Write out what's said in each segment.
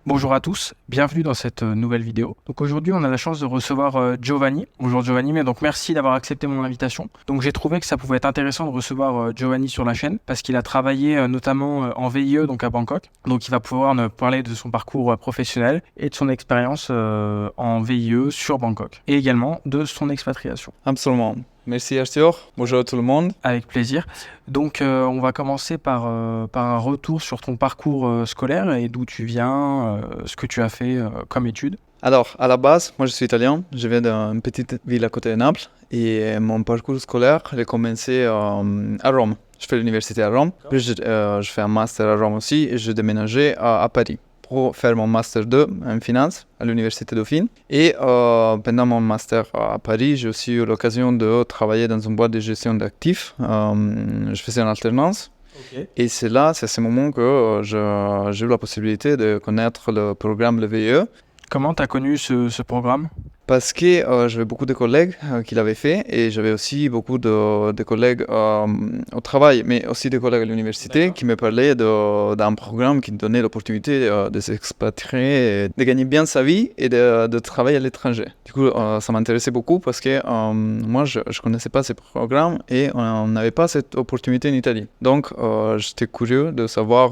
Bonjour à tous, bienvenue dans cette nouvelle vidéo. Donc aujourd'hui, on a la chance de recevoir Giovanni. Bonjour Giovanni, mais donc merci d'avoir accepté mon invitation. Donc j'ai trouvé que ça pouvait être intéressant de recevoir Giovanni sur la chaîne parce qu'il a travaillé notamment en VIE, donc à Bangkok. Donc il va pouvoir nous parler de son parcours professionnel et de son expérience en VIE sur Bangkok et également de son expatriation. Absolument. Merci Arthur. Bonjour à tout le monde. Avec plaisir. Donc on va commencer par un retour sur ton parcours scolaire et d'où tu viens, ce que tu as fait comme études. Alors, à la base, moi je suis italien. Je viens d'une petite ville à côté de Naples et mon parcours scolaire a commencé à Rome. Je fais l'université à Rome, puis je fais un master à Rome aussi et je déménageais à Paris pour faire mon master 2 en finance à l'université Dauphine. Et pendant mon master à Paris, j'ai aussi eu l'occasion de travailler dans une boîte de gestion d'actifs. Je faisais une alternance. Okay. Et c'est à ce moment que j'ai eu la possibilité de connaître le programme VIE. Comment tu as connu ce programme ? Parce que j'avais beaucoup de collègues qui l'avaient fait et j'avais aussi beaucoup de collègues au travail, mais aussi des collègues à l'université qui me parlaient d'un programme qui donnait l'opportunité de s'expatrier, de gagner bien sa vie et de travailler à l'étranger. Du coup, ça m'intéressait beaucoup parce que moi, je ne connaissais pas ces programmes et on n'avait pas cette opportunité en Italie. Donc, j'étais curieux de savoir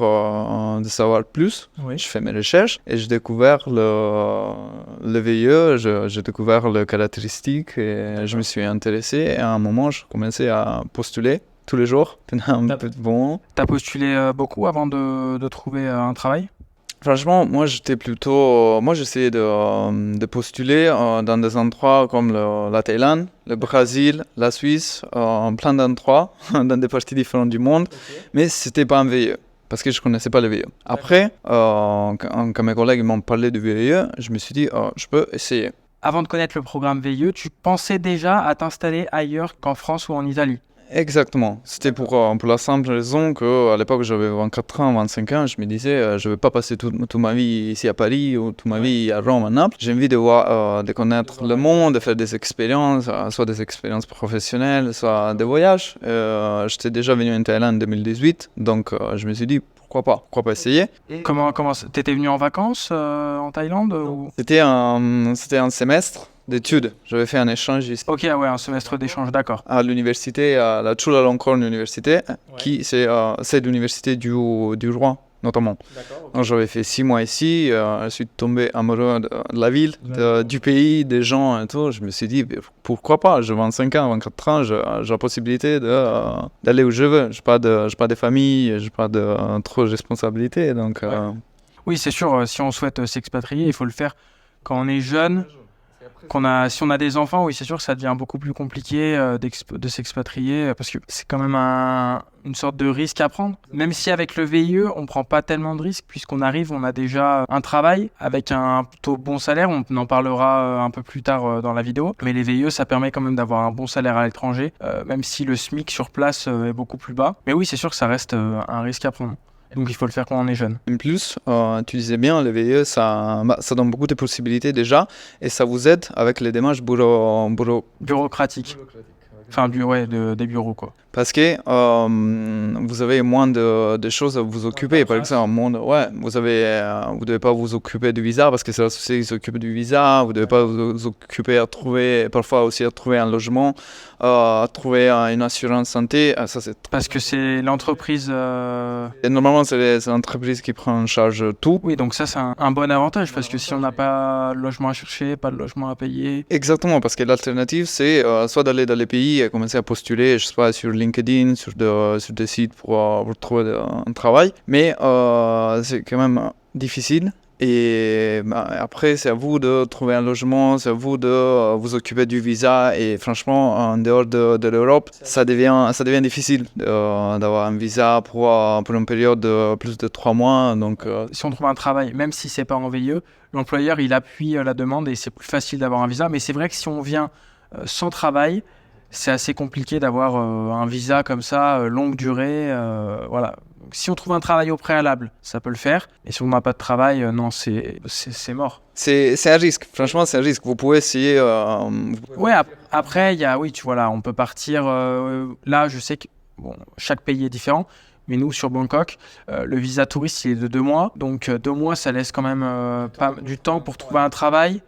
plus. Oui. Je fais mes recherches et j'ai découvert le VIE. J'ai découvert les caractéristiques et je me suis intéressé. Et à un moment, je commençais à postuler tous les jours pendant un peu de bon. Tu as postulé beaucoup avant de trouver un travail ? Franchement, moi j'essayais de postuler dans des endroits comme la Thaïlande, le Brésil, la Suisse, plein d'endroits, dans des parties différentes du monde, mais c'était pas un VIE. Parce que je ne connaissais pas le VIE. Après, quand mes collègues m'ont parlé du VIE, je me suis dit, je peux essayer. Avant de connaître le programme VIE, tu pensais déjà à t'installer ailleurs qu'en France ou en Italie ? Exactement. C'était pour la simple raison qu'à l'époque, j'avais 24 ans, 25 ans. Je me disais, je ne vais pas passer toute ma vie ici à Paris ou toute ma vie à Rome, à Naples. J'ai envie de connaître le monde, de faire des expériences, soit des expériences professionnelles, soit des voyages. J'étais déjà venu en Thaïlande en 2018, donc je me suis dit, pourquoi pas essayer. Comment t'étais venu en vacances en Thaïlande ou... C'était un semestre d'études. J'avais fait un échange ici. Ok, ouais, un semestre d'échange, d'accord. À l'université, à la Chulalongkorn Université, qui c'est l'université du roi, notamment. Donc j'avais fait 6 mois ici, je suis tombé amoureux de la ville, du pays, des gens et tout. Je me suis dit, pourquoi pas, j'ai 25 ans, 24 ans, j'ai la possibilité d'aller où je veux. Je n'ai pas de famille, je n'ai pas trop de responsabilités. Donc, Oui, c'est sûr, si on souhaite s'expatrier, il faut le faire quand on est jeune. Si on a des enfants, oui, c'est sûr que ça devient beaucoup plus compliqué de s'expatrier parce que c'est quand même une sorte de risque à prendre. Même si avec le VIE, on ne prend pas tellement de risques puisqu'on arrive, on a déjà un travail avec un plutôt bon salaire. On en parlera un peu plus tard dans la vidéo. Mais les VIE, ça permet quand même d'avoir un bon salaire à l'étranger, même si le SMIC sur place est beaucoup plus bas. Mais oui, c'est sûr que ça reste un risque à prendre. Donc il faut le faire quand on est jeune. En plus, tu disais bien, le VIE, ça donne beaucoup de possibilités déjà et ça vous aide avec les démarches bureaucratiques. Enfin, des bureaux, quoi. Parce que vous avez moins de choses à vous occuper. Par exemple, vous ne devez pas vous occuper du visa parce que c'est la société qui s'occupe du visa. Vous ne devez pas vous occuper parfois aussi à trouver un logement, à trouver une assurance santé. Ça, parce que c'est l'entreprise... Et normalement, c'est l'entreprise qui prend en charge tout. Oui, donc ça, c'est un bon avantage parce que si on n'a pas de logement à chercher, pas de logement à payer... Exactement, parce que l'alternative, c'est soit d'aller dans les pays et commencer à postuler, je sais pas, sur LinkedIn, sur des sites pour trouver un travail. Mais c'est quand même difficile. Et après, c'est à vous de trouver un logement, c'est à vous de vous occuper du visa. Et franchement, en dehors de l'Europe, ça devient difficile d'avoir un visa pour une période de plus de 3 mois. Donc, si on trouve un travail, même si c'est pas en VIE, l'employeur, il appuie la demande et c'est plus facile d'avoir un visa. Mais c'est vrai que si on vient sans travail, c'est assez compliqué d'avoir un visa comme ça, longue durée. Voilà. Donc, si on trouve un travail au préalable, ça peut le faire. Et si on n'a pas de travail, non, c'est mort. C'est un risque. Franchement, c'est un risque. Vous pouvez essayer... Ouais, après, on peut partir... là, je sais que chaque pays est différent. Mais nous, sur Bangkok, le visa touriste, il est de 2 mois. Donc 2 mois, ça laisse quand même pas du temps pour trouver un travail.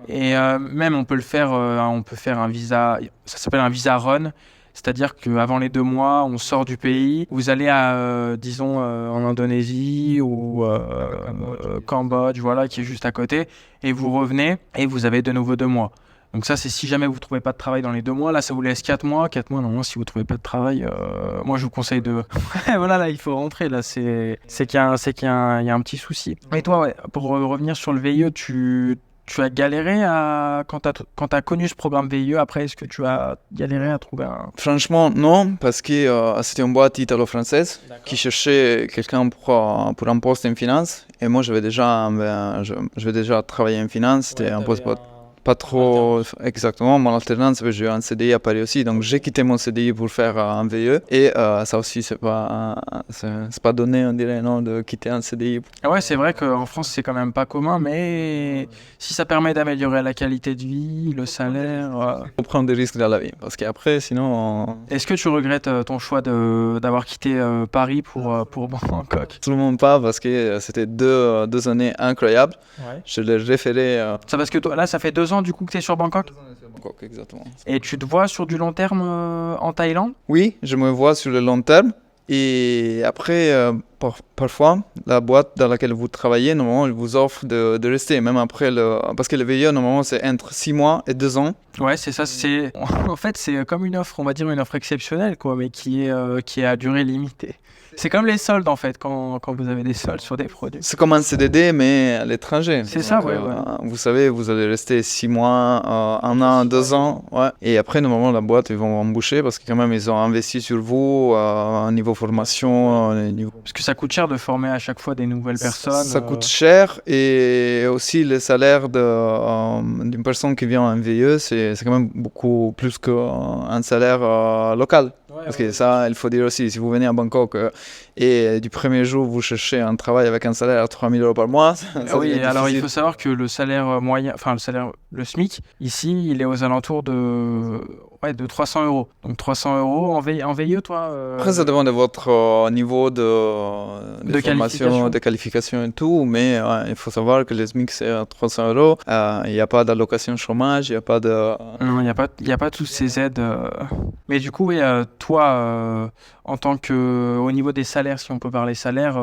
Et même, on peut faire un visa, ça s'appelle un visa run. C'est-à-dire qu'avant les 2 mois, on sort du pays. Vous allez disons, en Indonésie ou Cambodge, voilà, qui est juste à côté. Et vous revenez et vous avez de nouveau 2 mois. Donc ça, c'est si jamais vous ne trouvez pas de travail dans les 2 mois. Là, ça vous laisse 4 mois. 4 mois, normalement, si vous ne trouvez pas de travail, moi, je vous conseille de... voilà, là, il faut rentrer. Là, c'est qu'il y a un petit souci. Et toi, ouais, pour revenir sur le VIE, tu as galéré quand tu as connu ce programme VIE. Après, est-ce que tu as galéré à trouver un... Franchement, non, parce que c'était une boîte italo-française qui cherchait quelqu'un pour un poste en finance. Et moi, j'avais déjà travaillé en finance. C'était un poste pas trop exactement. Mon alternance, j'ai eu un CDI à Paris aussi. Donc, j'ai quitté mon CDI pour faire un VIE. Et ça aussi, c'est pas donné, on dirait, non, de quitter un CDI. Ouais, c'est vrai qu'en France, c'est quand même pas commun. Mais si ça permet d'améliorer la qualité de vie, le salaire... On prend des risques dans la vie. Parce qu'après, sinon... Est-ce que tu regrettes ton choix d'avoir quitté Paris pour Bangkok? Tout le monde pas, parce que c'était deux années incroyables. Ouais. Je l'ai référé... Ça parce que toi, là, ça fait 2 ans du coup que tu es sur Bangkok? Bangkok, exactement. Et tu te vois sur du long terme en Thaïlande? Oui, je me vois sur le long terme. Et après, parfois, la boîte dans laquelle vous travaillez, normalement, elle vous offre de rester, même après parce que le VIE, normalement, c'est entre 6 mois et 2 ans. Ouais, c'est ça. En fait, c'est comme une offre, on va dire une offre exceptionnelle, quoi, mais qui est à durée limitée. C'est comme les soldes, en fait, quand vous avez des soldes sur des produits. C'est comme un CDD, mais à l'étranger. C'est ça, ouais. Vous savez, vous allez rester 6 mois, 1 an, 2 ans. Ouais. Et après, normalement, la boîte, ils vont embaucher parce que quand même, ils ont investi sur vous, niveau formation. Parce que ça coûte cher de former à chaque fois des nouvelles personnes. Ça coûte cher, et aussi le salaire d'une personne qui vient en VIE, c'est quand même beaucoup plus qu'un salaire local. Parce que ça, il faut dire aussi, si vous venez à Bangkok et du premier jour vous cherchez un travail avec un salaire à 3 000 euros par mois. Oui, alors il faut savoir que le salaire moyen, enfin le SMIC, ici, il est aux alentours de 300 euros. Donc 300 euros en VIE, toi Après, ça dépend de votre niveau de formation, de qualification et tout, mais il faut savoir que le SMIC c'est à 300 euros. Il n'y a pas d'allocation chômage, il n'y a pas de... Non, il n'y a pas toutes ces aides. Mais du coup, oui, toi, en tant que... Au niveau des salaires, si on peut parler salaire,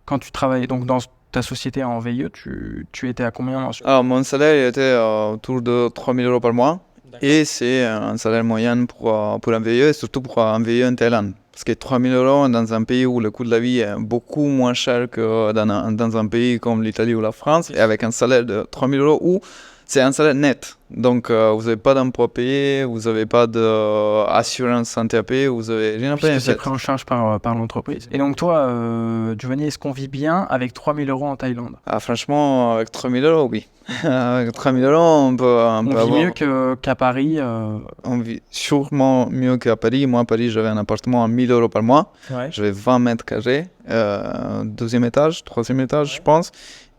quand tu travaillais donc dans ta société en VIE, tu étais à combien? Alors, mon salaire il était autour de 3 000 euros par mois. Et c'est un salaire moyen pour un VIE, et surtout pour un VIE en Thaïlande. Parce que 3 000 euros dans un pays où le coût de la vie est beaucoup moins cher que dans un pays comme l'Italie ou la France, et avec un salaire de 3 000 euros où c'est un salaire net. Donc, vous n'avez pas d'impôt payé, vous n'avez pas d'assurance santé à payer, vous n'avez rien à payer. Puisque c'est pris en charge par l'entreprise. Et donc, toi, Giovanni, est-ce qu'on vit bien avec 3 000 euros en Thaïlande? Franchement, avec 3 000 euros, oui. Avec 3 000 euros, on peut vit mieux qu'à Paris. On vit sûrement mieux qu'à Paris. Moi, à Paris, j'avais un appartement à 1 000 euros par mois. Ouais. J'avais 20 mètres carrés, deuxième étage, troisième étage, je pense.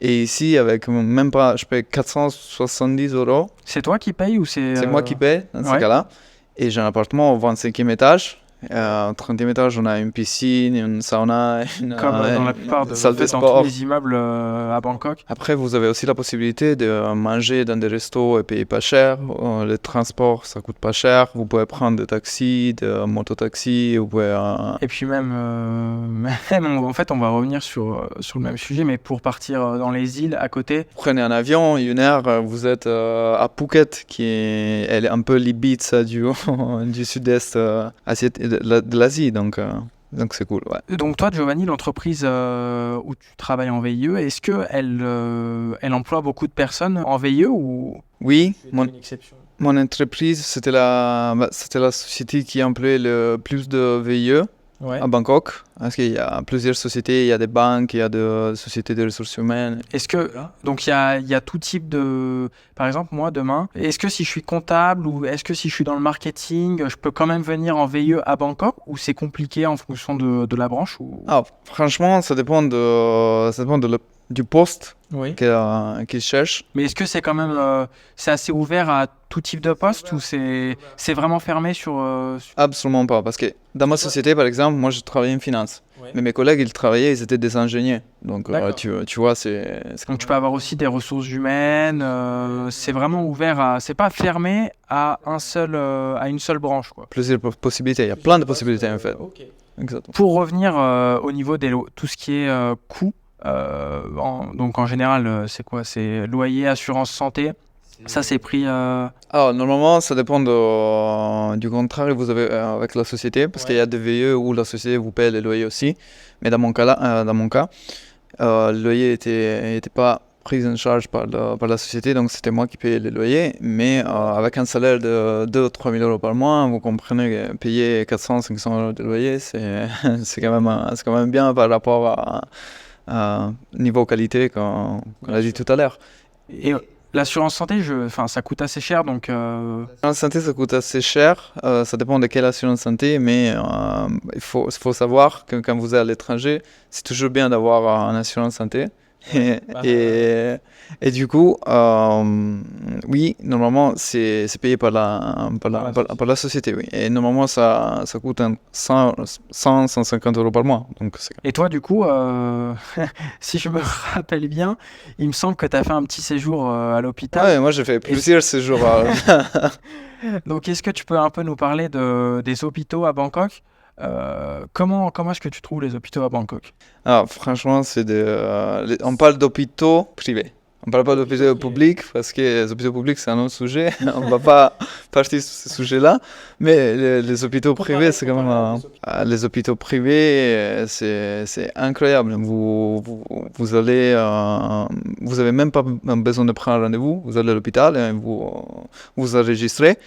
Et ici, avec même pas, je paye 470 euros. C'est toi qui payes ou c'est... C'est moi qui paye dans ce cas-là. Et j'ai un appartement au 25e étage. Au 30e étage, on a une piscine, une sauna, comme dans la plupart salle de sport. Dans tous les immeubles à Bangkok. Après, vous avez aussi la possibilité de manger dans des restos et payer pas cher. Le transport, ça coûte pas cher. Vous pouvez prendre des taxis, des mototaxis. Vous pouvez, Et puis même en fait, on va revenir sur le même sujet, mais pour partir dans les îles à côté. Vous prenez un avion, 1 heure, vous êtes à Phuket, elle est un peu l'Ibiza du sud-est asiatique. De l'Asie, donc c'est cool. Ouais. Donc toi, Giovanni, l'entreprise où tu travailles en VIE, est-ce qu'elle elle emploie beaucoup de personnes en VIE ou... Oui, mon entreprise, c'était la société qui employait le plus de VIE à Bangkok. Parce qu'il y a plusieurs sociétés, il y a des banques, il y a des sociétés de ressources humaines. Est-ce que, donc il y a tout type de... Par exemple, moi, demain, est-ce que si je suis comptable ou est-ce que si je suis dans le marketing, je peux quand même venir en VIE à Bangkok ou c'est compliqué en fonction de la branche ou... Franchement, ça dépend de du poste Oui. qu'ils cherchent. Mais est-ce que c'est quand même c'est assez ouvert à tout type de poste ou c'est vraiment fermé sur... Absolument pas, parce que dans ma société, par exemple, moi je travaillais en finance, Ouais. mais mes collègues, ils travaillaient, ils étaient des ingénieurs. Donc D'accord. tu vois, c'est Donc tu peux avoir aussi des ressources humaines. C'est vraiment ouvert à... C'est pas fermé à à une seule branche, quoi. plusieurs possibilités. Il y a plein de possibilités en fait. Ok. Exactement. Pour revenir au niveau tout ce qui est coût, donc en général, c'est quoi? C'est loyer, assurance santé. Ça, c'est pris. Alors, normalement, ça dépend du contrat que vous avez avec la société, parce qu'il y a des VE où la société vous paye les loyers aussi. Mais dans mon cas, le loyer était pas pris en charge par la société, donc c'était moi qui payais les loyers. Mais avec un salaire de 2 000 ou 3 000 euros par mois, vous comprenez que payer 400 500 euros de loyer, c'est quand même bien par rapport à niveau qualité qu'on a dit tout à l'heure. Et l'assurance santé, enfin, ça coûte assez cher, donc. L'assurance santé, ça coûte assez cher. Ça dépend de quelle assurance santé, mais il faut savoir que quand vous êtes à l'étranger, c'est toujours bien d'avoir une assurance santé. Et du coup, oui, normalement, c'est payé par la société, oui. Et normalement, ça coûte 150 euros par mois. Donc Et toi, du coup, si je me rappelle bien, il me semble que tu as fait un petit séjour à l'hôpital. Ouais, moi, j'ai fait plusieurs séjours. Donc, est-ce que tu peux un peu nous parler des hôpitaux à Bangkok? Comment est-ce que tu trouves les hôpitaux à Bangkok? Ah, franchement, on parle d'hôpitaux privés. On ne parle pas d'hôpitaux publics parce que les hôpitaux publics, c'est un autre sujet. On ne va pas partir sur ce sujet-là. Mais les hôpitaux privés, c'est quand même. Les hôpitaux privés, c'est incroyable. Vous allez. Vous n'avez même pas besoin de prendre un rendez-vous. Vous allez à l'hôpital et vous enregistrez.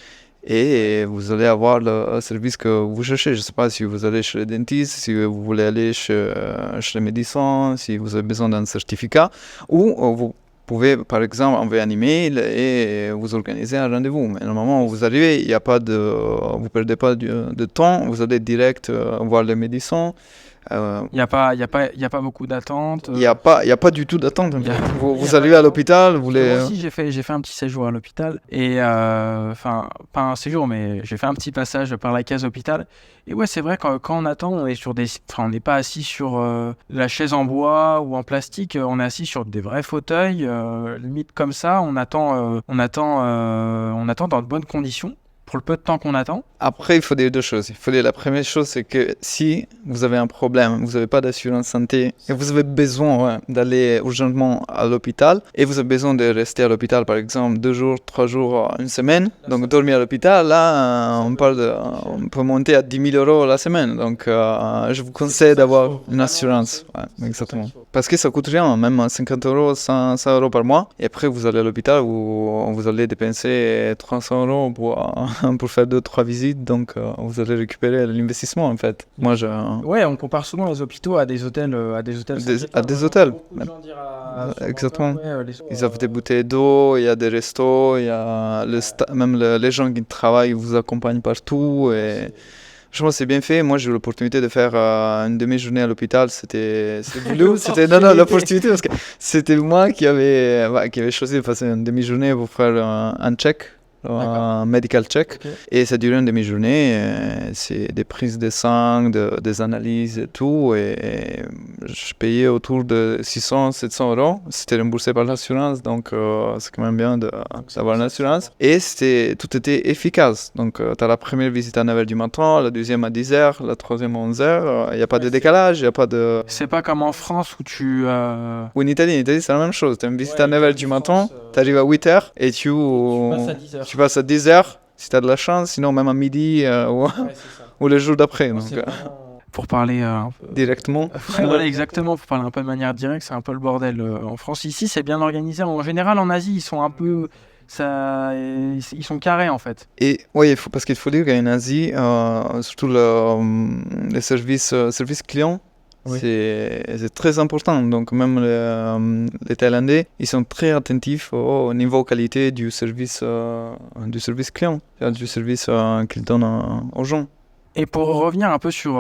Et vous allez avoir le service que vous cherchez. Je ne sais pas si vous allez chez le dentiste, si vous voulez aller chez le médecin, si vous avez besoin d'un certificat, ou vous pouvez par exemple envoyer un email et vous organiser un rendez-vous. Mais normalement, vous arrivez, il y a pas vous ne perdez pas de temps, vous allez direct voir le médecin. Il n'y a pas beaucoup d'attente. Il n'y a pas du tout d'attente. Vous arrivez à l'hôpital, vous voulez... Moi aussi, j'ai fait un petit séjour à l'hôpital. Et enfin, pas un séjour, mais j'ai fait un petit passage par la case hôpital. Et ouais, c'est vrai, quand on attend, on n'est pas assis sur la chaise en bois ou en plastique. On est assis sur des vrais fauteuils, limite comme ça. On attend dans de bonnes conditions pour le peu de temps qu'on attend. Après, il faut dire deux choses. La première chose, c'est que si vous avez un problème, vous n'avez pas d'assurance santé et vous avez besoin d'aller urgentement à l'hôpital et vous avez besoin de rester à l'hôpital, par exemple, 2 jours, 3 jours, une semaine, donc dormir à l'hôpital, là, on peut monter à 10 000 euros la semaine. Donc, je vous conseille d'avoir une assurance. Ouais, exactement. Parce que ça coûte rien, même 50 euros, 100 euros par mois. Et après, vous allez à l'hôpital, vous allez dépenser 300 euros pour faire 2-3 visites. Donc, vous allez récupérer l'investissement en fait. Ouais, on compare souvent les hôpitaux à des hôtels. À des hôtels. Exactement. Ils offrent des bouteilles d'eau, il y a des restos, il y a même les gens qui travaillent vous accompagnent partout. Et franchement, c'est bien fait. Moi, j'ai eu l'opportunité de faire une demi-journée à l'hôpital. C'était voulu. Non, l'opportunité parce que c'était moi qui avait choisi de passer une demi-journée pour faire un check. Un medical check. Okay. Et ça durait une demi-journée. C'est des prises de sang, des analyses et tout. Et je payais autour de 600-700 euros. C'était remboursé par l'assurance. Donc, c'est quand même bien d'avoir une assurance. Et tout était efficace. Donc, tu as la première visite à 9h du matin, la deuxième à 10h, la troisième à 11h. Il n'y a pas de décalage. Il n'y a pas de... C'est pas comme en France où tu... Ou en Italie, c'est la même chose. Tu as une visite à 9h du matin, tu arrives à 8h et tu passes à 10h. Tu passes à 10h si tu as de la chance, sinon même à midi ou les jours d'après. Pour parler directement. Voilà, exactement, pour parler un peu de manière directe, c'est un peu le bordel en France. Ici, c'est bien organisé. En général, en Asie, ils sont un peu... ils sont carrés en fait. Et oui, parce qu'il faut dire qu'en Asie, surtout les services clients, oui. C'est très important. Donc même les Thaïlandais, ils sont très attentifs au niveau qualité du service client, du service qu'ils donnent aux gens. Et pour revenir un peu sur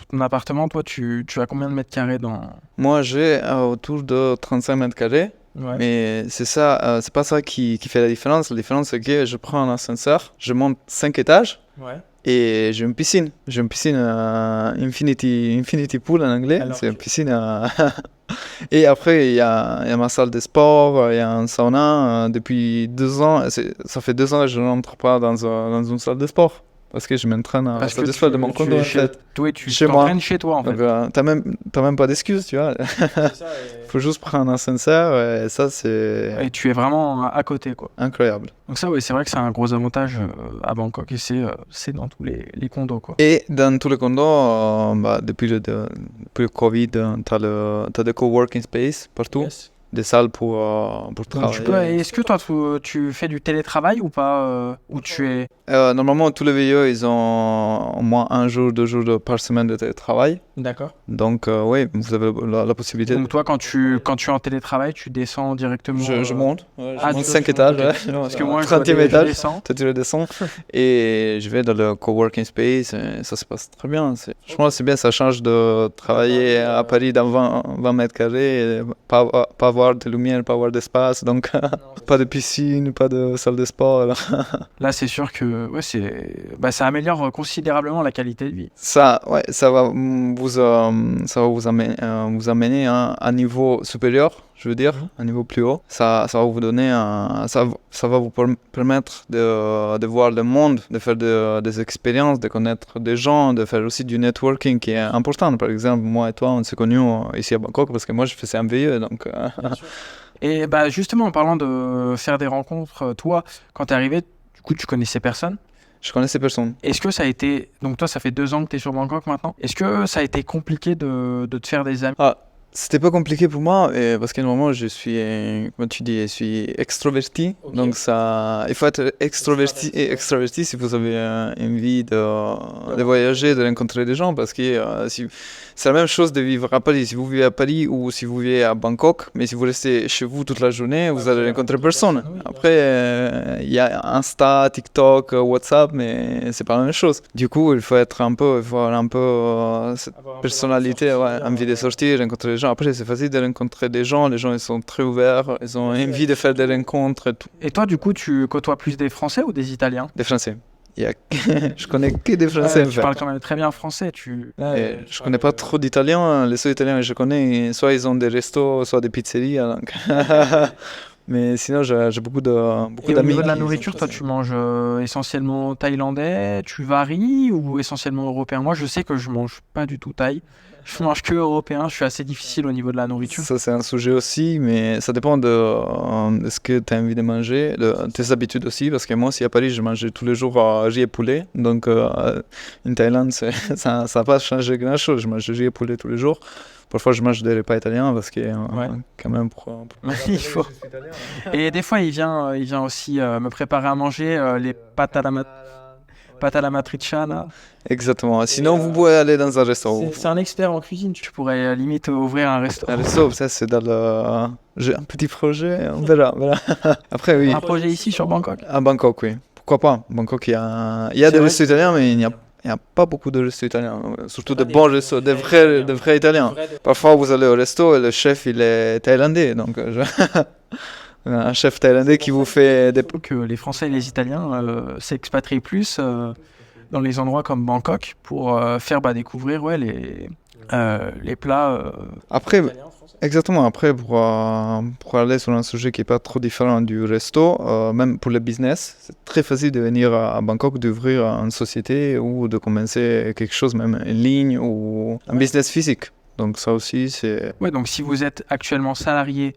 ton appartement, toi, tu as combien de mètres carrés dans... Moi, j'ai autour de 35 mètres carrés. Ouais. Mais c'est ça, c'est pas ça qui fait la différence. La différence, c'est que je prends un ascenseur, je monte 5 étages Ouais. et j'ai une piscine. J'ai une piscine Infinity Pool en anglais. Alors, C'est une piscine. Et après, il y a ma salle de sport, il y a un sauna. Depuis 2 ans, ça fait 2 ans que je n'entre pas dans une salle de sport. Parce que je m'entraîne à la parce salle que de sport de mon tu condo, es en chez fait. toi, tu Chez moi. t'entraînes chez toi, en fait. Donc, t'as même pas d'excuses, tu vois. Faut juste prendre un ascenseur et ça, c'est Et tu es vraiment à côté, quoi. incroyable. Donc ça, ouais, c'est vrai que c'est un gros avantage à Bangkok et c'est dans tous les condos, quoi. Et dans tous les condos, depuis le Covid, t'as des coworking space partout, Yes. des salles pour Donc, travailler. est-ce que toi, tu fais du télétravail ou pas ou tu es... Normalement, tous les VIE, ils ont au moins 1 jour, 2 jours par semaine de télétravail. D'accord. Donc, oui, vous avez la possibilité. Donc toi, quand tu es en télétravail, tu descends directement... Je monte, ouais, Ah, je monte tu 5 montes, étages, ok. ouais. Parce que moi, je 30e étage. descends. Toi, tu le descends et je vais dans le coworking space et ça se passe très bien. Franchement, c'est bien, ça change de travailler à Paris dans 20 mètres carrés, et pas avoir de lumière, pas avoir d'espace, donc pas de piscine, pas de salle de sport. Là. Là, c'est sûr que ouais, ça améliore considérablement la qualité de vie. Ça, ouais, ça va vous amener à un niveau supérieur, je veux dire, un niveau plus haut. Ça va vous donner ça va vous permettre de voir le monde, de faire des expériences, de connaître des gens, de faire aussi du networking qui est important. Par exemple, moi et toi, on s'est connus ici à Bangkok parce que moi, je faisais un VIE, donc... Et bah justement, en parlant de faire des rencontres, toi, quand t'es arrivé, du coup, tu connaissais personne. Je connaissais personne. Est-ce que ça a été... Donc toi, ça fait 2 ans que t'es sur Bangkok maintenant. Est-ce que ça a été compliqué de te faire des amis? C'était pas compliqué pour moi parce qu'à un moment je suis, comment tu dis, je suis extroverti. Ok. Donc ça, il faut être extroverti et extraverti si vous avez envie de voyager, de rencontrer des gens parce que c'est la même chose de vivre à Paris. Si vous vivez à Paris ou si vous vivez à Bangkok, mais si vous restez chez vous toute la journée, vous allez rencontrer personne. Après, il y a Insta, TikTok, WhatsApp, mais c'est pas la même chose. Du coup, il faut avoir un peu cette personnalité, ouais, envie de sortir, rencontrer des gens. Après, c'est facile de rencontrer des gens. Les gens, ils sont très ouverts. Ils ont envie de faire des rencontres et tout. Et toi, du coup, tu côtoies plus des Français ou des Italiens? Des Français. Je connais que des Français. Tu parles quand même très bien français. Je connais pas trop d'Italiens. Les seuls Italiens que je connais, soit ils ont des restos, soit des pizzerias. Donc. Mais sinon, j'ai beaucoup d'amis. Et au niveau de la nourriture, toi, tu manges essentiellement thaïlandais, tu varies ou essentiellement européen? Moi, je sais que je mange pas du tout thaï. Je mange que européen. Je suis assez difficile au niveau de la nourriture. Ça, c'est un sujet aussi, mais ça dépend de ce que tu as envie de manger, de tes habitudes aussi. Parce que moi, aussi à Paris, je mangeais tous les jours riz et poulet. Donc, en Thaïlande, ça n'a pas changé grand-chose. Je mange riz et poulet tous les jours. Parfois, je mange des repas italiens parce que, quand même, Il faut. Et des fois, il vient aussi me préparer à manger les pâtes à la matriciana. Exactement. Sinon, vous pouvez aller dans un restaurant. C'est un expert en cuisine. Tu pourrais limite ouvrir un restaurant. Un resto, ça, c'est dans le... J'ai un petit projet, on verra. Après, oui. Un projet ici sur Bangkok. À Bangkok, oui. Pourquoi pas? Bangkok, il y a des restos italiens, mais il n'y a pas beaucoup de restos italiens. Surtout de bons restos, de vrais italiens. Parfois, vous allez au resto et le chef, il est thaïlandais. Donc, un chef thaïlandais qui vous fait des... Que les Français et les Italiens s'expatrient plus dans les endroits comme Bangkok pour faire découvrir les plats Après, italiens, français. exactement. Après, pour aller sur un sujet qui n'est pas trop différent du resto, même pour le business, c'est très facile de venir à Bangkok, d'ouvrir une société ou de commencer quelque chose même en ligne ou un business physique. Donc ça aussi, c'est... Ouais, donc si vous êtes actuellement salarié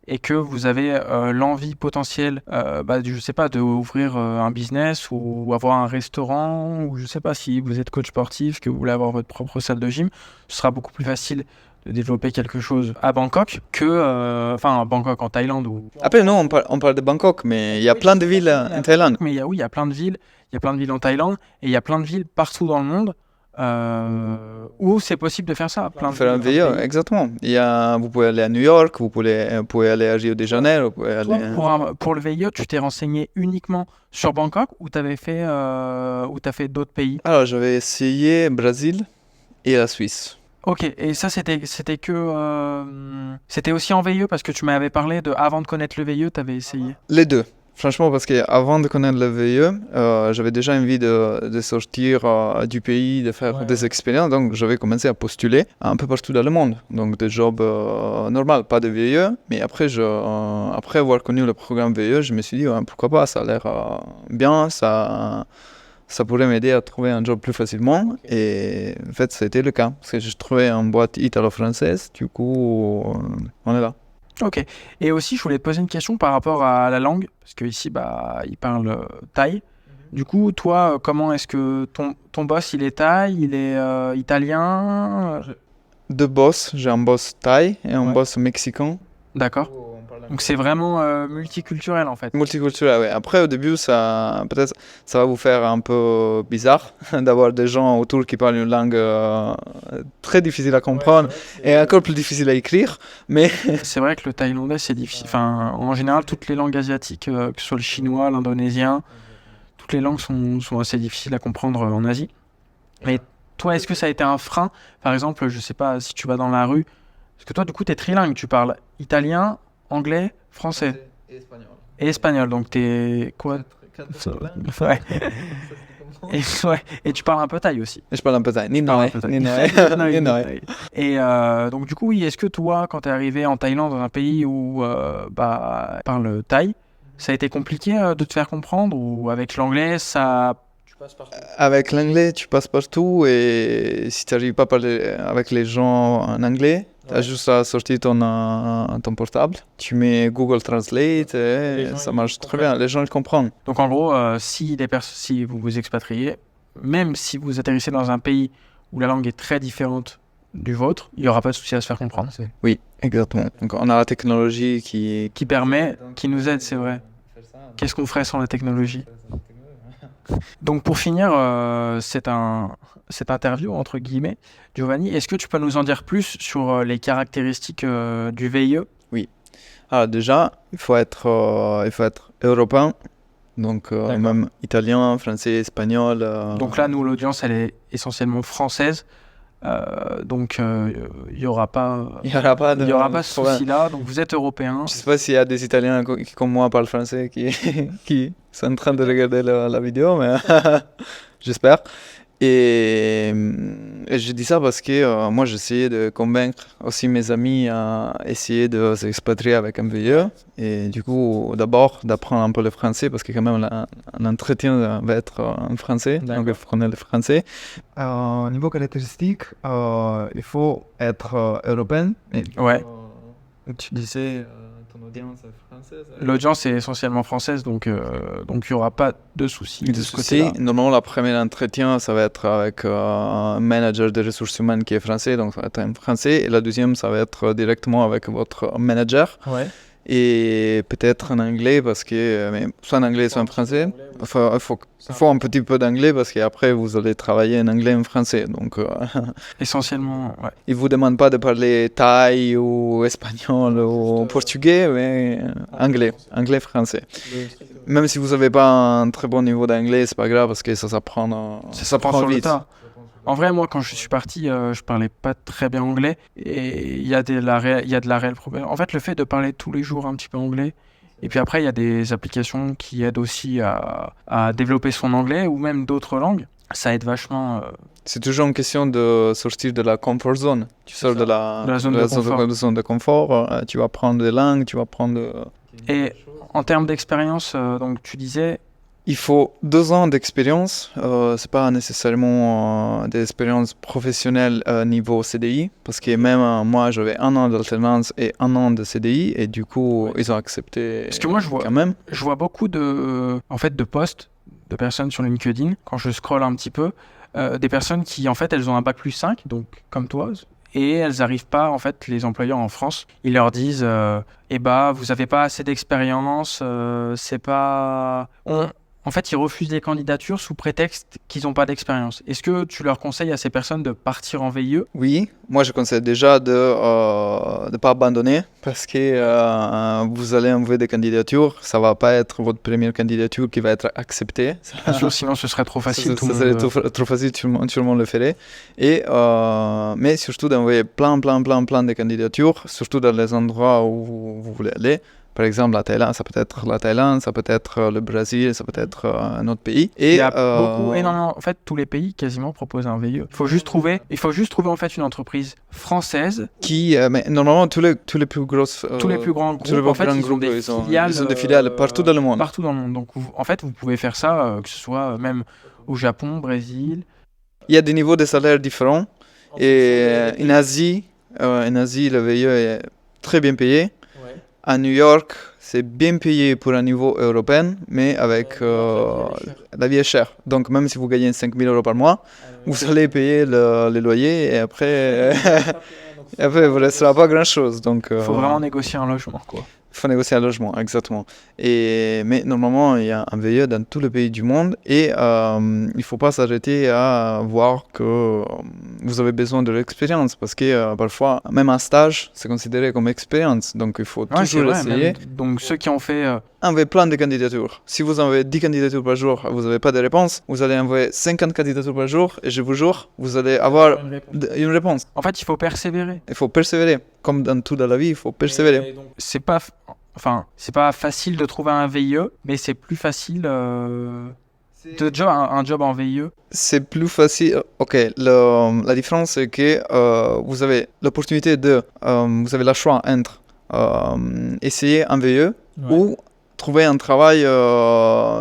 et que vous avez l'envie potentielle, je sais pas, d'ouvrir un business ou avoir un restaurant, ou je sais pas, si vous êtes coach sportif, que vous voulez avoir votre propre salle de gym, ce sera beaucoup plus facile de développer quelque chose à Bangkok que, Bangkok en Thaïlande. Après, non, on parle de Bangkok, mais il y a plein de villes en Thaïlande. Mais il y a plein de villes en Thaïlande et il y a plein de villes partout dans le monde où c'est possible de faire ça. Plein de Faire un pays. VIE, exactement. Vous pouvez aller à New York, vous pouvez aller à Rio de Janeiro, vous pouvez aller... Toi, pour le VIE, tu t'es renseigné uniquement sur Bangkok ou t'as fait d'autres pays? Alors, j'avais essayé Brésil et la Suisse. Ok, et ça c'était aussi en VIE parce que tu m'avais parlé de avant de connaître le VIE, t'avais essayé. Les deux. Franchement, parce qu'avant de connaître le VIE, j'avais déjà envie de sortir du pays, de faire des expériences. Donc, j'avais commencé à postuler un peu partout dans le monde. Donc, des jobs normaux, pas de VIE. Mais après, après avoir connu le programme VIE, je me suis dit, ouais, pourquoi pas, ça a l'air bien, ça pourrait m'aider à trouver un job plus facilement. Et en fait, ça a été le cas. Parce que j'ai trouvé une boîte italo-française. Du coup, on est là. Ok. Et aussi, je voulais te poser une question par rapport à la langue, parce que ici, bah, ils parlent thaï. Du coup, toi, comment est-ce que ton boss, il est thaï, il est italien? Deux boss. J'ai un boss thaï et un Ouais. boss mexicain. D'accord. Donc c'est vraiment multiculturel en fait. Multiculturel, ouais. Après, au début, peut-être, ça va vous faire un peu bizarre d'avoir des gens autour qui parlent une langue très difficile à comprendre et encore plus difficile à écrire. Mais C'est vrai que le thaïlandais, c'est difficile. Enfin, en général, toutes les langues asiatiques, que ce soit le chinois, l'indonésien, toutes les langues sont assez difficiles à comprendre en Asie. Mais toi, est-ce que ça a été un frein? Par exemple, je sais pas si tu vas dans la rue, parce que toi, du coup, t'es trilingue, tu parles italien, anglais, français et espagnol. Donc t'es quoi? Ouais. Et tu parles un peu thaï aussi. je parle un peu thaï. Tu parles un peu thaï. Ni noi. Et donc du coup, oui, est-ce que toi, quand t'es arrivé en Thaïlande, dans un pays où bah, parle thaï, ça a été compliqué de te faire comprendre ou avec l'anglais, ça... Avec l'anglais, tu passes partout et si tu n'arrives pas à parler avec les gens en anglais, tu as juste à sortir ton portable, tu mets Google Translate et ça marche très bien, les gens ils comprennent. Donc en gros, si vous vous expatriez, même si vous atterrissez dans un pays où la langue est très différente du vôtre, il n'y aura pas de souci à se faire comprendre. Oui, exactement. Donc on a la technologie qui Qui nous aide, c'est vrai. Qu'est-ce qu'on ferait sans la technologie? Donc pour finir cette interview, entre guillemets, Giovanni, est-ce que tu peux nous en dire plus sur les caractéristiques du VIE? Alors déjà, il faut être européen, donc même italien, français, espagnol. Donc là, nous, l'audience, elle est essentiellement française. Donc il n'y aura pas, il n'y aura pas de il y aura pas ce problème. souci-là. Donc vous êtes européen. Je sais pas s'il y a des Italiens qui, comme moi, parlent français qui sont en train de regarder la vidéo, mais j'espère. Et je dis ça parce que moi, j'essayais de convaincre aussi mes amis à essayer de s'expatrier avec un VIE. Et du coup, d'abord, d'apprendre un peu le français parce que quand même, l'entretien va être en français. Donc, il faut connaître le français. Niveau caractéristique, il faut être européen. Ouais. Tu disais, ton audience est française. L'audience est essentiellement française, donc il n'y aura pas de souci de ce côté-là. Normalement, la première entretien, ça va être avec un manager des ressources humaines qui est français, donc ça va être en français. Et la deuxième, ça va être directement avec votre manager. Ouais. Et peut-être en anglais, parce que, mais soit en anglais, soit en français. Enfin, il faut un petit peu d'anglais, parce qu'après, vous allez travailler en anglais et en français. Donc, Essentiellement, ouais. ils ne vous demandent pas de parler thaï ou espagnol ou portugais, mais anglais, français. Même si vous n'avez pas un très bon niveau d'anglais, c'est pas grave, parce que ça s'apprend sur le vite. tas. En vrai, moi, quand je suis parti, je parlais pas très bien anglais et il y a de la réelle problème. En fait, le fait de parler tous les jours un petit peu anglais, et puis après, il y a des applications qui aident aussi à développer son anglais ou même d'autres langues. Ça aide vachement. C'est toujours une question de sortir de la comfort zone. Tu sors de la zone de confort. Tu vas apprendre des langues, tu vas apprendre... Et en termes d'expérience, donc tu disais... Il faut 2 ans d'expérience. C'est pas nécessairement des expériences professionnelles niveau CDI, parce que même moi j'avais 1 an d'alternance et 1 an de CDI, et du coup ils ont accepté. Parce que moi je vois beaucoup de posts de personnes sur LinkedIn quand je scrolle un petit peu, des personnes qui en fait elles ont un bac+5, donc comme toi. Et elles n'arrivent pas, en fait, les employeurs en France, ils leur disent eh bah, vous n'avez pas assez d'expérience, c'est pas... en fait, ils refusent des candidatures sous prétexte qu'ils n'ont pas d'expérience. Est-ce que tu leur conseilles à ces personnes de partir en VIE? Oui, moi je conseille déjà de ne pas abandonner parce que vous allez envoyer des candidatures, ça va pas être votre première candidature qui va être acceptée. Bien sûr, sinon ce serait trop facile. Ça serait trop facile, tout le monde le ferait. Mais surtout d'envoyer plein de candidatures, surtout dans les endroits où vous voulez aller. Par exemple, la Thaïlande, ça peut être la Thaïlande, ça peut être le Brésil, ça peut être un autre pays. Et il y a énormément, en fait, tous les pays quasiment proposent un VIE. Il faut juste trouver en fait une entreprise française qui, mais normalement, tous les plus grosses, tous les plus grands groupes, en fait, ils ont des filiales. Ils ont des filiales partout dans le monde. Partout dans le monde. Donc, en fait, vous pouvez faire ça, que ce soit même au Japon, Brésil. Il y a des niveaux de salaire différents. Et en Asie, le VIE est très bien payé. À New York, c'est bien payé pour un niveau européen, mais avec la vie est chère. Donc même si vous gagnez 5 000 euros par mois, vous allez payer les loyers et après, il ne vous restera pas grand-chose. Il faut vraiment négocier un logement, quoi. Il faut négocier un logement, exactement. Mais normalement, il y a un VIE dans tous les pays du monde et il ne faut pas s'arrêter à voir que vous avez besoin de l'expérience parce que parfois, même un stage, c'est considéré comme expérience. Donc, il faut toujours essayer. Donc, ceux qui ont fait... Envoyez plein de candidatures. Si vous envoyez 10 candidatures par jour et vous n'avez pas de réponse, vous allez envoyer 50 candidatures par jour et je vous jure, vous allez avoir une réponse. En fait, il faut persévérer. Il faut persévérer. Comme dans tout dans la vie, il faut persévérer. C'est pas facile de trouver un VIE, mais c'est plus facile un job en VIE. C'est plus facile. Ok, la différence c'est que vous avez l'opportunité vous avez le choix entre essayer un VIE ou trouver un travail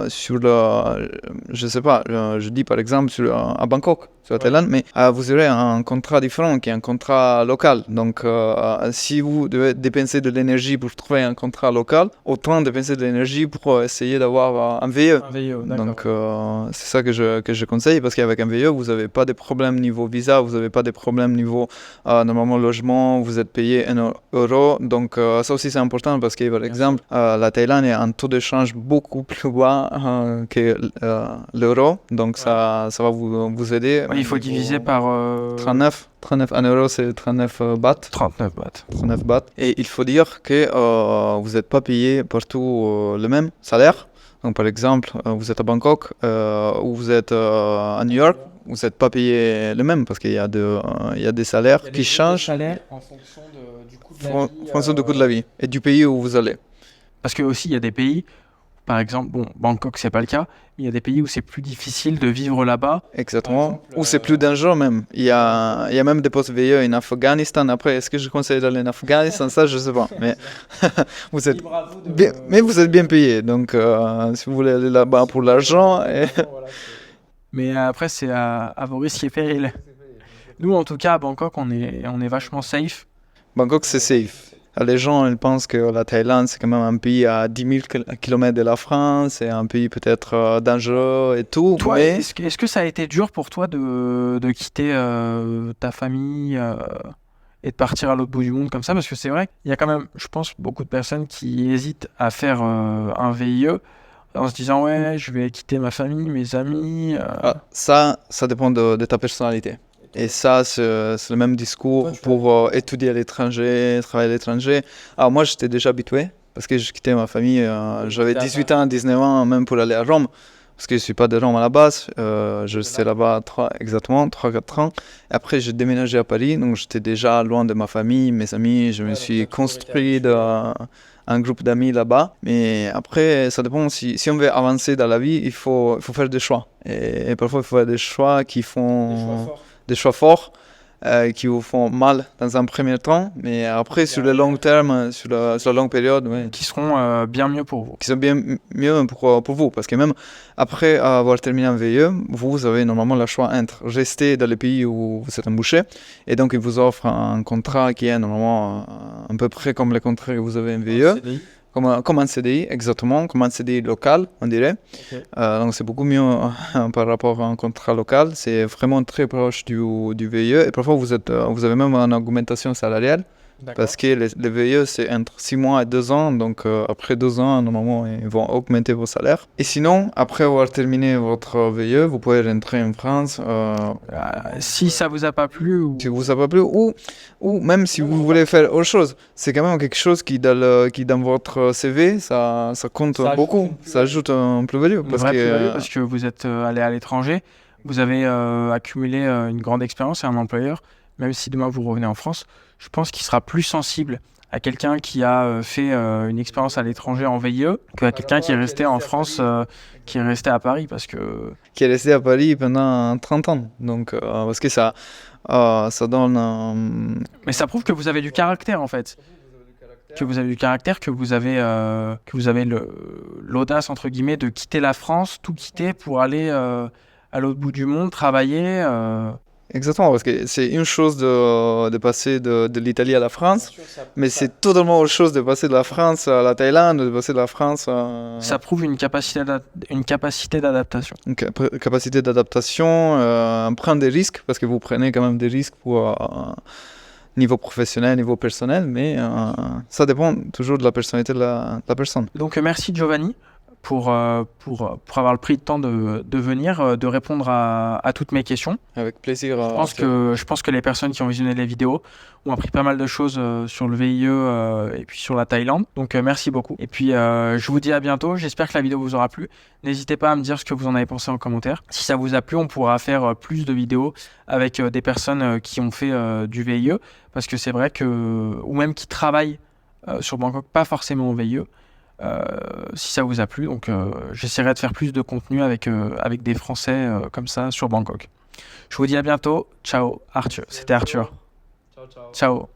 sur je sais pas, je dis par exemple à Bangkok, sur la Thaïlande, mais vous aurez un contrat différent qui est un contrat local. Donc si vous devez dépenser de l'énergie pour trouver un contrat local, autant dépenser de l'énergie pour essayer d'avoir un VIE. Donc c'est ça que je conseille parce qu'avec un VIE, vous n'avez pas de problème niveau visa, vous n'avez pas de problème niveau normalement logement, vous êtes payé 1 euro. Donc ça aussi c'est important parce que par exemple la Thaïlande a un taux de change beaucoup plus bas que l'euro. Donc ça va vous aider. Il faut diviser par... 39, 1 euro c'est 39 bahts. 39 bahts. 39 bahts. Et il faut dire que vous n'êtes pas payé partout le même salaire. Donc par exemple, vous êtes à Bangkok ou vous êtes à New York, vous n'êtes pas payé le même parce qu'il y a des salaires qui changent en fonction du coût de la vie. En fonction du coût de la vie et du pays où vous allez. Parce que aussi il y a des pays, par exemple, Bangkok c'est pas le cas, mais il y a des pays où c'est plus difficile de vivre là-bas. Exactement, où c'est plus dangereux même. Il y a même des postes VIE en Afghanistan. Après, est-ce que je conseille d'aller en Afghanistan? Ça, je sais pas. Mais vous êtes bien payé. Donc, si vous voulez aller là-bas pour l'argent... Mais après, c'est à vos risques et périls. Nous, en tout cas, à Bangkok, on est vachement safe. Bangkok, c'est safe. Les gens ils pensent que la Thaïlande, c'est quand même un pays à 10 000 km de la France, c'est un pays peut-être dangereux et tout. Toi, mais... est-ce que ça a été dur pour toi de quitter ta famille et de partir à l'autre bout du monde comme ça? Parce que c'est vrai, il y a quand même, je pense, beaucoup de personnes qui hésitent à faire un VIE en se disant « Ouais, je vais quitter ma famille, mes amis. » Ça dépend de ta personnalité. Et ça, c'est le même discours pour étudier à l'étranger, travailler à l'étranger. Alors moi, j'étais déjà habitué parce que je quittais ma famille. J'avais 18 ans, 19 ans, même pour aller à Rome. Parce que je ne suis pas de Rome à la base. Je restais là-bas 3-4 ans. Et après, j'ai déménagé à Paris. Donc, j'étais déjà loin de ma famille, mes amis. Je me suis construit un groupe d'amis là-bas. Mais après, ça dépend. Si on veut avancer dans la vie, il faut faire des choix. Et parfois, il faut faire des choix qui font... Des choix forts qui vous font mal dans un premier temps, mais après sur le long terme, sur la longue période, qui seront bien mieux pour vous. Qui sont bien mieux pour vous, parce que même après avoir terminé un VIE, vous avez normalement le choix entre rester dans le pays où vous êtes embauché, et donc ils vous offrent un contrat qui est normalement à peu près comme le contrat que vous avez en VIE. Comme un CDI, exactement, comme un CDI local, on dirait. Okay. Donc c'est beaucoup mieux par rapport à un contrat local. C'est vraiment très proche du VIE. Et parfois, vous avez même une augmentation salariale Parce que les VIE, c'est entre 6 mois et 2 ans. Donc, après 2 ans, normalement, ils vont augmenter vos salaires. Et sinon, après avoir terminé votre VIE, vous pouvez rentrer en France. Si ça vous a pas plu ou... Si vous a pas plu, ou même si vous voulez faire autre chose. C'est quand même quelque chose qui, dans votre CV, ça compte beaucoup. Ça ajoute un plus-value. Parce que vous êtes allé à l'étranger, vous avez accumulé une grande expérience et un employeur, même si demain vous revenez en France, je pense qu'il sera plus sensible à quelqu'un qui a fait une expérience à l'étranger en VIE qu'à quelqu'un qui est resté en France, qui est resté à Paris. Qui est resté à Paris pendant 30 ans. Donc, parce que ça donne... Mais ça prouve que vous avez du caractère, en fait. Que vous avez du caractère, que vous avez l'audace, entre guillemets, de quitter la France, tout quitter pour aller à l'autre bout du monde, travailler. Exactement, parce que c'est une chose de passer de l'Italie à la France, mais c'est totalement autre chose de passer de la France à la Thaïlande, de passer de la France à... Ça prouve une capacité d'adaptation. Une capacité d'adaptation, prendre des risques, parce que vous prenez quand même des risques pour niveau professionnel, niveau personnel, mais ça dépend toujours de la personnalité de la personne. Donc merci Giovanni pour avoir le pris de temps de venir, de répondre à toutes mes questions. Avec plaisir. Je pense que les personnes qui ont visionné les vidéos ont appris pas mal de choses sur le VIE et puis sur la Thaïlande. Donc merci beaucoup. Et puis je vous dis à bientôt. J'espère que la vidéo vous aura plu. N'hésitez pas à me dire ce que vous en avez pensé en commentaire. Si ça vous a plu, on pourra faire plus de vidéos avec des personnes qui ont fait du VIE. Parce que c'est vrai que... Ou même qui travaillent sur Bangkok, pas forcément au VIE. Si ça vous a plu, donc j'essaierai de faire plus de contenu avec des Français comme ça sur Bangkok. Je vous dis à bientôt. Ciao Arthur. C'était Arthur. Ciao.